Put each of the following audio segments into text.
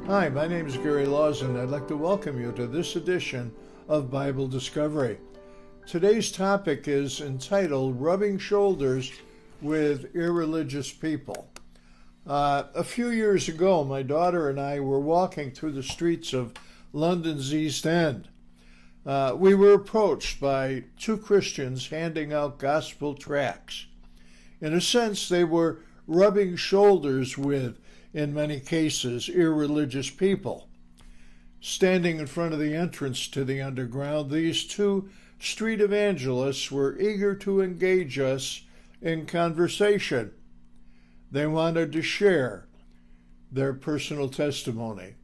Hi, my name is Gary Lawson. I'd like to welcome you to this edition of Bible Discovery. Today's topic is entitled Rubbing Shoulders with Irreligious People. A few years ago, my daughter and I were walking through the streets of London's East End. We were approached by two Christians handing out gospel tracts. In a sense, they were rubbing shoulders with, in many cases, irreligious people. Standing in front of the entrance to the underground, these two street evangelists were eager to engage us in conversation. They wanted to share their personal testimony.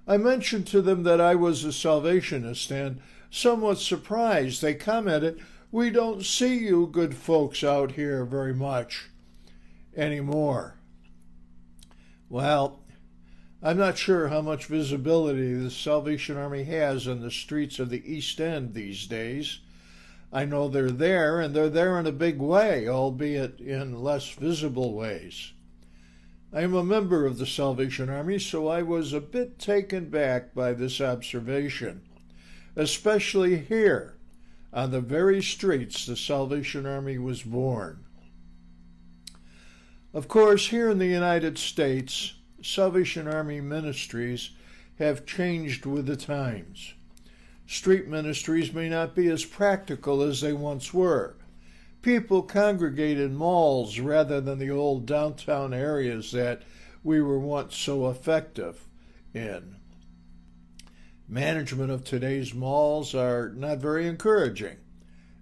I mentioned to them that I was a Salvationist, and somewhat surprised, they commented, "We don't see you good folks out here very much anymore." Well, I'm not sure how much visibility the Salvation Army has on the streets of the East End these days. I know they're there, and they're there in a big way, albeit in less visible ways. I am a member of the Salvation Army, so I was a bit taken back by this observation, especially here, on the very streets the Salvation Army was born. Of course, here in the United States, Salvation Army ministries have changed with the times. Street ministries may not be as practical as they once were. People congregate in malls rather than the old downtown areas that we were once so effective in. Management of today's malls are not very encouraging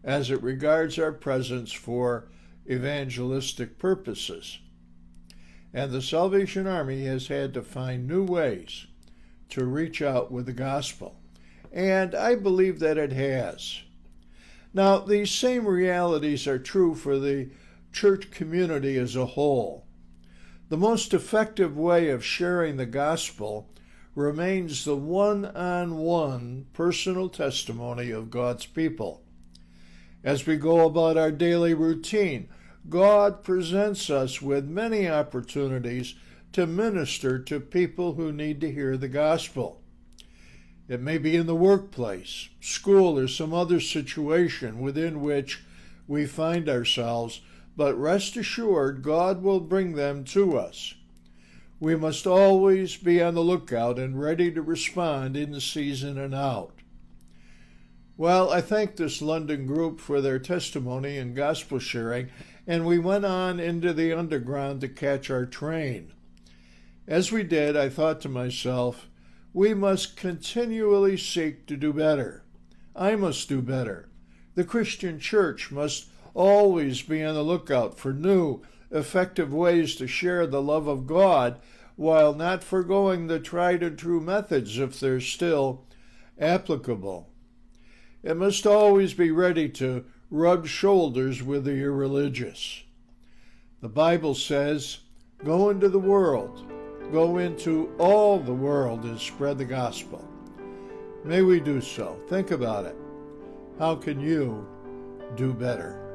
as it regards our presence for evangelistic purposes. And the Salvation Army has had to find new ways to reach out with the gospel. And I believe that it has. Now, these same realities are true for the church community as a whole. The most effective way of sharing the gospel remains the one-on-one personal testimony of God's people. As we go about our daily routine, God presents us with many opportunities to minister to people who need to hear the gospel. It may be in the workplace, school, or some other situation within which we find ourselves, but rest assured God will bring them to us. We must always be on the lookout and ready to respond in season and out. Well, I thank this London group for their testimony and gospel sharing, and we went on into the underground to catch our train. As we did, I thought to myself, we must continually seek to do better. I must do better. The Christian church must always be on the lookout for new, effective ways to share the love of God while not forgoing the tried and true methods if they're still applicable. It must always be ready to rub shoulders with the irreligious. The Bible says, "Go into the world, go into all the world and spread the gospel." May we do so. Think about it. How can you do better?